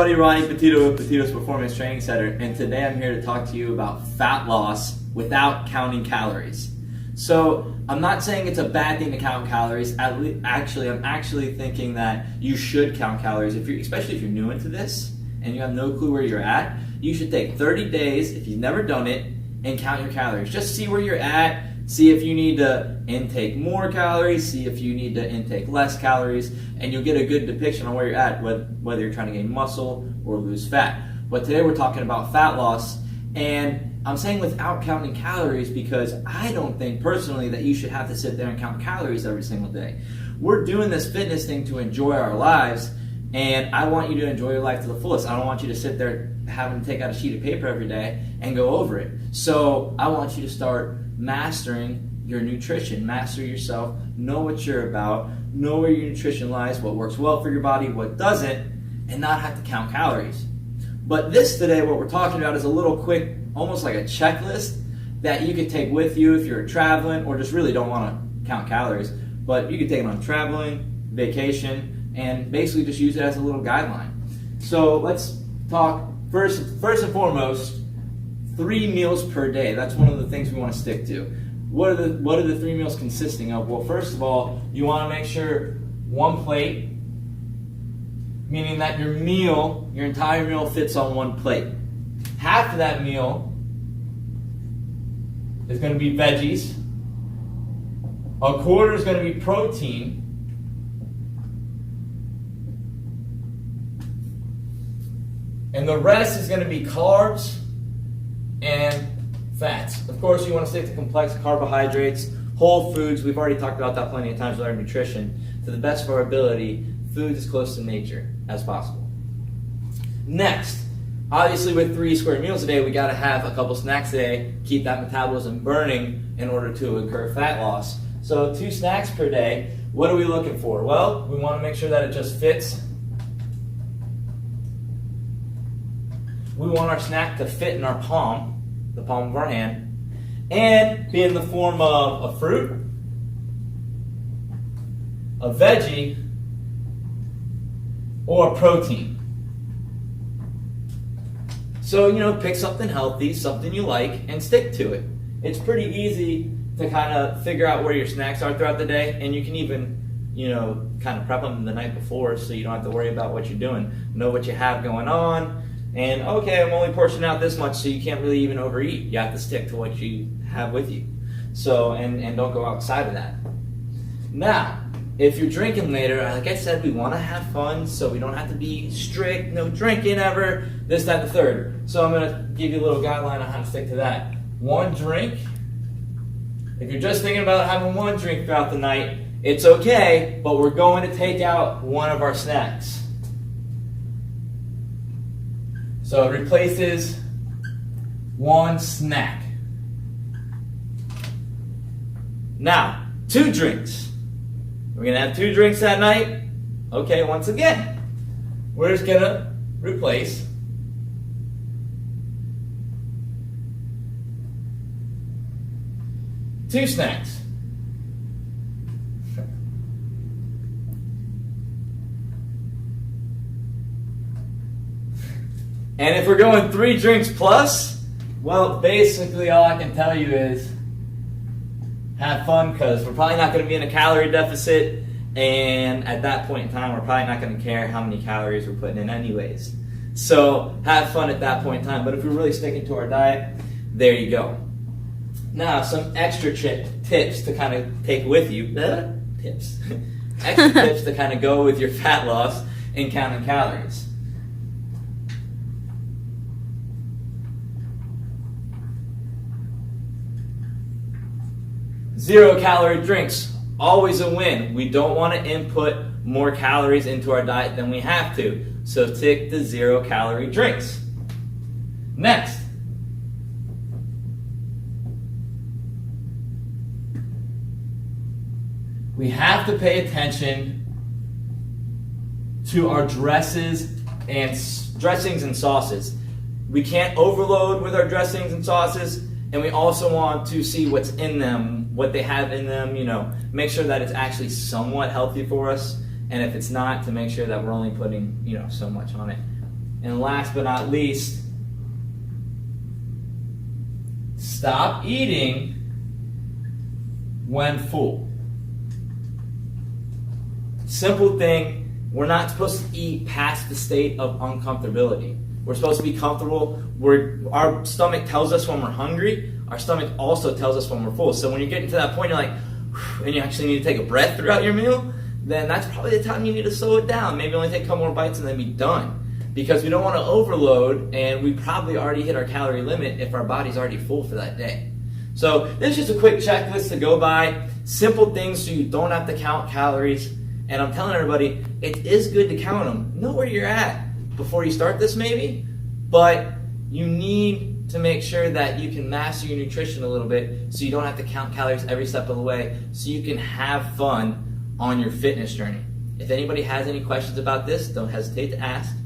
everybody, Ronnie Petito with Petito's Performance Training Center, and today I'm here to talk to you about fat loss without counting calories. So I'm not saying it's a bad thing to count calories. Actually, I'm actually thinking that you should count calories, especially if you're new into this and you have no clue where you're at. You should take 30 days, if you've never done it, and count your calories. Just see where you're at, see if you need to intake more calories, see if you need to intake less calories, and you'll get a good depiction on where you're at, whether you're trying to gain muscle or lose fat. But today we're talking about fat loss, and I'm saying without counting calories because I don't think personally that you should have to sit there and count calories every single day. We're doing this fitness thing to enjoy our lives, and I want you to enjoy your life to the fullest. I don't want you to sit there having to take out a sheet of paper every day and go over it. So I want you to start mastering your nutrition, master yourself, know what you're about, know where your nutrition lies, what works well for your body, what doesn't, and not have to count calories. But this today, what we're talking about is a little quick, almost like a checklist that you could take with you if you're traveling or just really don't want to count calories. But you could take it on traveling, vacation, and basically just use it as a little guideline. So let's talk first and foremost, 3 meals per day. That's one of the things we want to stick to. What are the 3 meals consisting of? Well, first of all, you want to make sure 1 plate, meaning that your entire meal fits on 1 plate. Half of that meal is going to be veggies. A quarter is going to be protein. And the rest is going to be carbs and fats. Of course, you want to stick to complex carbohydrates, whole foods. We've already talked about that plenty of times with our nutrition. To the best of our ability, food as close to nature as possible. Next, obviously with 3 square meals a day, we got to have a couple snacks a day, keep that metabolism burning in order to incur fat loss. So 2 snacks per day. What are we looking for? Well, we want to make sure that it just fits. We want our snack to fit in our palm, the palm of our hand, and be in the form of a fruit, a veggie, or a protein. So, pick something healthy, something you like, and stick to it. It's pretty easy to kind of figure out where your snacks are throughout the day, and you can even, kind of prep them the night before so you don't have to worry about what you're doing. Know what you have going on. And okay, I'm only portioning out this much, so you can't really even overeat. You have to stick to what you have with you. So, and don't go outside of that. Now, if you're drinking later, like I said, we want to have fun, so we don't have to be strict, no drinking ever, this, that, and the third. So I'm going to give you a little guideline on how to stick to that. 1 drink. If you're just thinking about having 1 drink throughout the night, it's okay, but we're going to take out one of our snacks. So it replaces 1 snack. Now, 2 drinks. We're going to have 2 drinks that night. Okay, once again, we're just going to replace 2 snacks. And if we're going 3 drinks plus, well, basically all I can tell you is have fun, because we're probably not going to be in a calorie deficit, and at that point in time, we're probably not going to care how many calories we're putting in anyways. So have fun at that point in time. But if we're really sticking to our diet, there you go. Now, some extra tips to kind of take with you. Extra tips to kind of go with your fat loss and counting calories. Zero-calorie drinks, always a win. We don't want to input more calories into our diet than we have to. So stick to 0-calorie drinks. Next. We have to pay attention to our dressings and sauces. We can't overload with our dressings and sauces, and we also want to see what's in them, what they have in them, make sure that it's actually somewhat healthy for us, and if it's not, to make sure that we're only putting, so much on it. And last but not least, stop eating when full. Simple thing, we're not supposed to eat past the state of uncomfortability. We're supposed to be comfortable. Our stomach tells us when we're hungry. Our stomach also tells us when we're full. So when you're getting to that point, you're like, and you actually need to take a breath throughout your meal, then that's probably the time you need to slow it down. Maybe only take a couple more bites and then be done. Because we don't want to overload, and we probably already hit our calorie limit if our body's already full for that day. So this is just a quick checklist to go by. Simple things so you don't have to count calories. And I'm telling everybody, it is good to count them. Know where you're at before you start this maybe, but you need to make sure that you can master your nutrition a little bit so you don't have to count calories every step of the way, so you can have fun on your fitness journey. If anybody has any questions about this, don't hesitate to ask.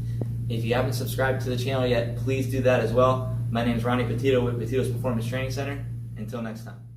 If you haven't subscribed to the channel yet, please do that as well. My name is Ronnie Petito with Petito's Performance Training Center. Until next time.